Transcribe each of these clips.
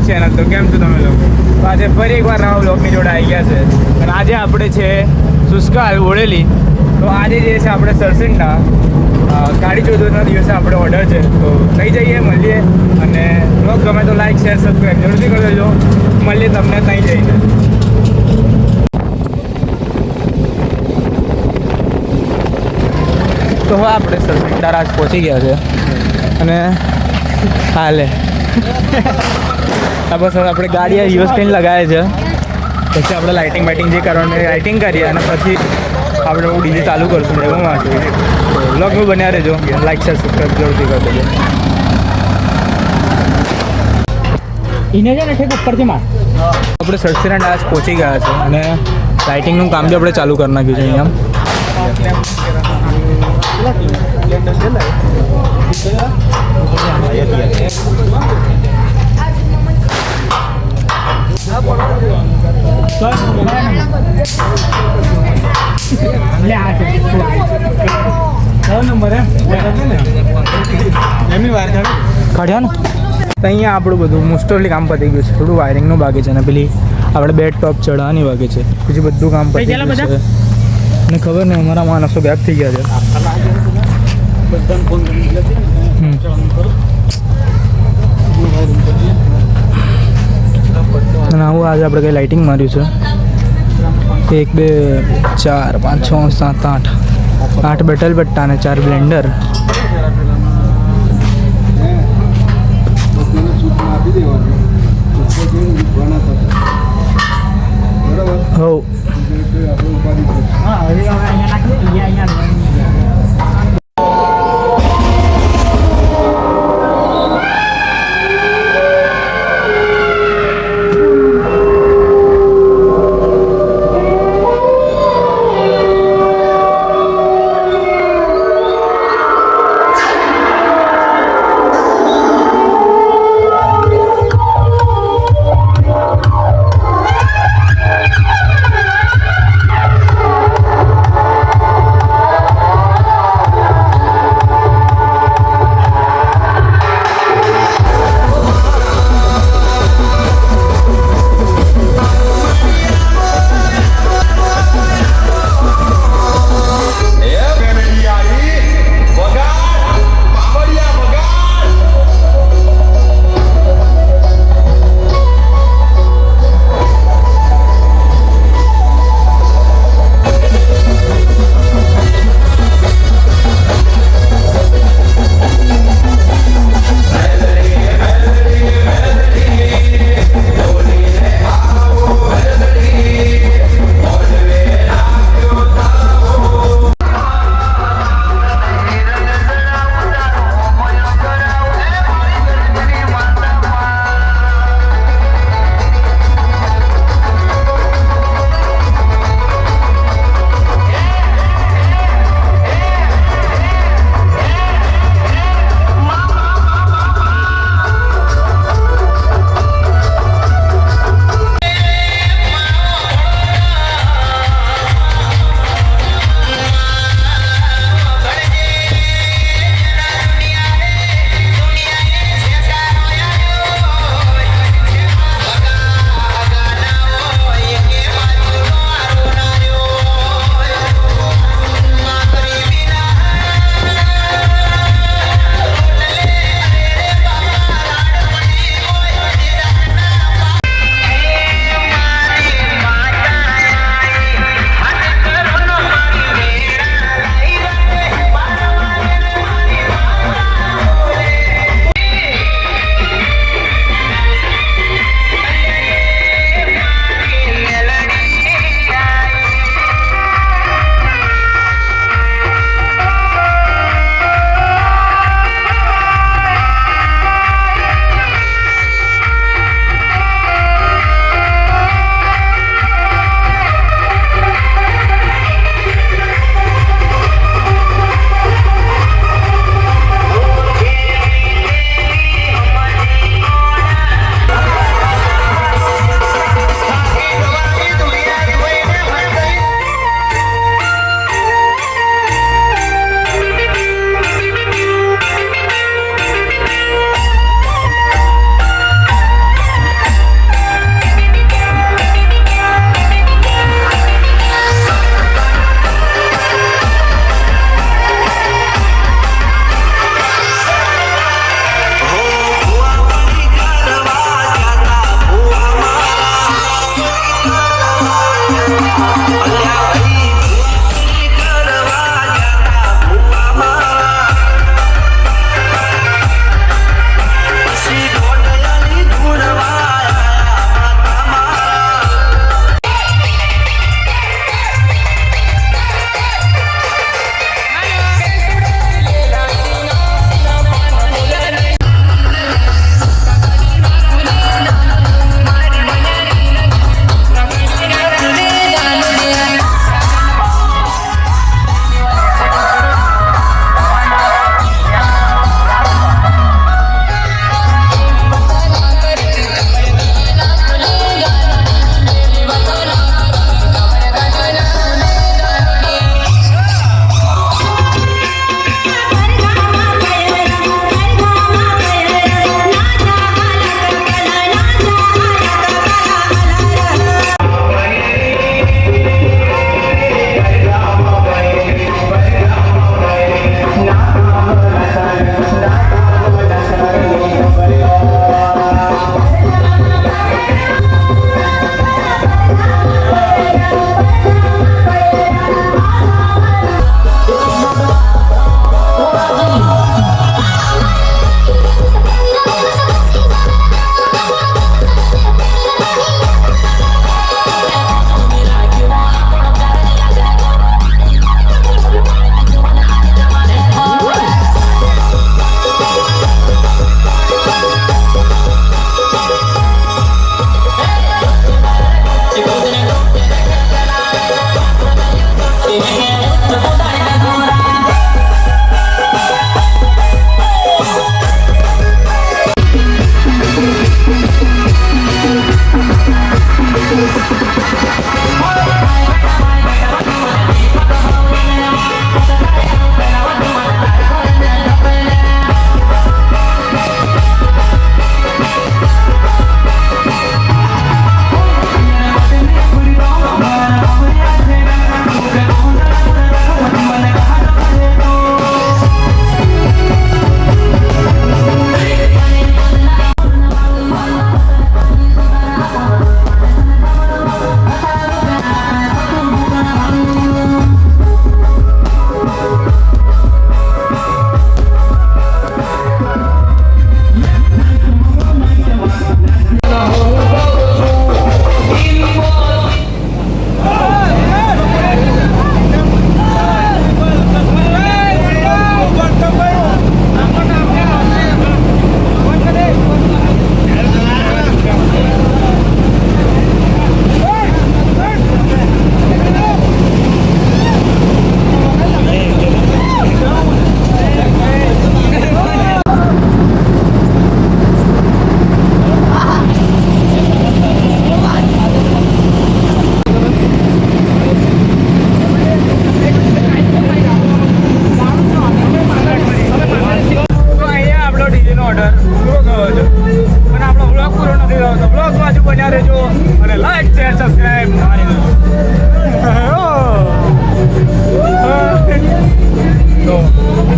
Channel. તો કેમ છો તમે લોકો? તો આજે ફરી એકવાર નવા બ્લોગની જોડે આવી ગયા છે અને આજે આપણે છે સુસ્કાલ બોડેલી. તો આજે જે છે આપણે સરસિંગના કાળી ચૌદસના દિવસે આપણે ઓર્ડર છે, તો થઈ જઈએ, મળીએ. અને બ્લોગ ગમે તો લાઈક શેર સબસ્ક્રાઈબ જરૂરથી કરી દેજો. મળીએ તમને ત્યાં જઈને. તો હવે આપણે સરસિંગડા રાજ પહોંચી ગયા છે અને હાલે બસ હવે આપણે ગાડી યુઝ કરીને લગાવે છે. પછી આપણે લાઇટિંગ બાઇટિંગ જે કરવાની લાઇટિંગ કરીએ અને પછી આપણે હું ડીજે ચાલુ કરશું એવું માટે. બ્લોગમાં બન્યા રહેજો, લાઈક શેર સબસ્ક્રાઈબ જરૂરથી કરી દેજો. એને છે ને ઠેક ઉપરથી માર. આપણે સરસિંગડા રાજ પહોંચી ગયા છે અને લાઇટિંગનું કામ બી આપણે ચાલુ કરી નાખ્યું છે અહીંયા. કાઢ્યા ને તો અહીંયા આપણું બધું મોસ્ટ ઓફલી કામ પતી ગયું છે. થોડું વાયરિંગનું બાકી છે અને પેલી આપણે બેડ ટોપ ચઢાવવાની બાકી છે. પછી બધું કામ પતી ગયું છે અને ખબર નહીં અમારા માણસો ગેપ થઈ ગયા છે. અને આવું આજે આપણે કંઈ લાઇટિંગ માર્યું છે. 1 2 4 5 6 7 8 બેટલ બટ્ટા અને 4 બ્લેન્ડર. હો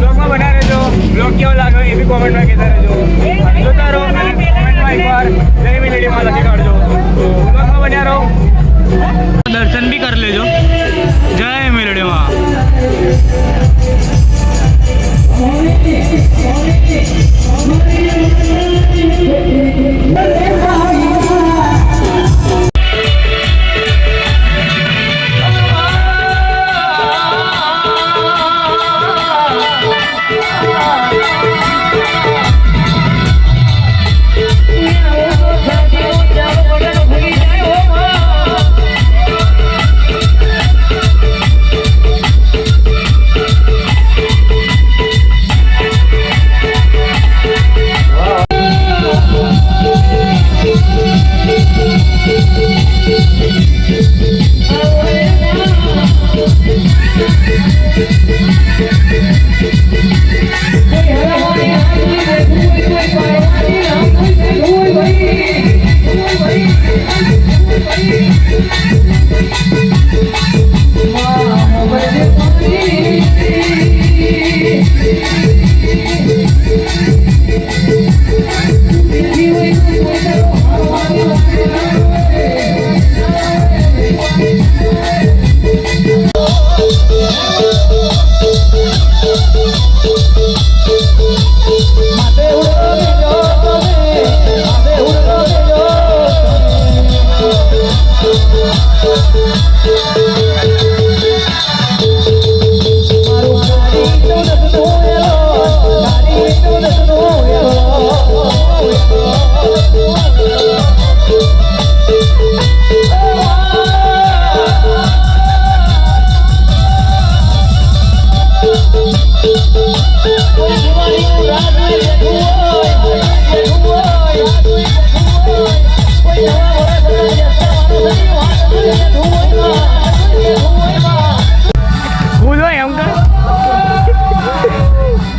બ્લોગમાં બના રહેજો. બ્લોગ કેવો લાગ્યો એ બી કોમેન્ટમાં કહેતા રહેજો. અને જોતા રહો અને કોમેન્ટમાં એકવાર જય મિલેડીમાં લખી કાઢજો. તો બ્લોગમાં બન્યા રહો. દર્શન બી કરી લેજો. જય મિલેડીમાં.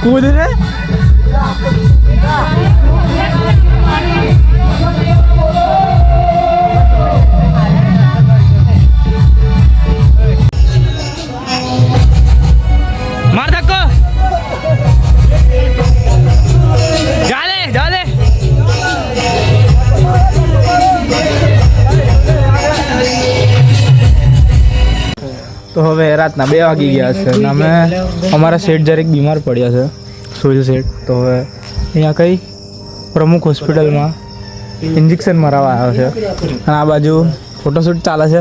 કૂદ ને માર ધક્કો જા દે તો હવે રાતના 2 વાગી ગયા છે અને અમે અમારા શેઠ જરીક બીમાર પડ્યા છે સોહિલ શેઠ. તો હવે અહીંયા કઈ પ્રમુખ હોસ્પિટલમાં ઇન્જેક્શન મરાવવા આવ્યો છે અને આ બાજુ ફોટોશૂટ ચાલે છે.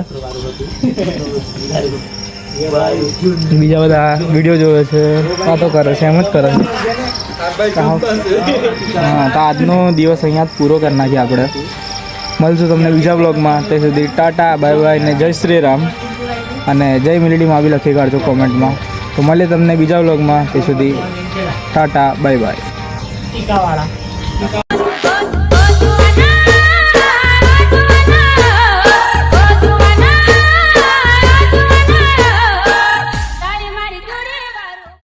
બીજા બધા વિડીયો જોવે છે, વાતો કરે છે, એમ જ કરે છે. હા, તો આજનો દિવસ અહીંયા જ પૂરો કરી નાખીએ આપણે. મળશું તમને બીજા બ્લોગમાં. તે સુધી ટાટા, બાય બાય ને જય શ્રી રામ. અને જય મિલેડીમાં બી લખી કાઢજો કોમેન્ટમાં. તો મળીએ તમને બીજા વ્લોગમાં. તે સુધી ટાટા, બાય બાય.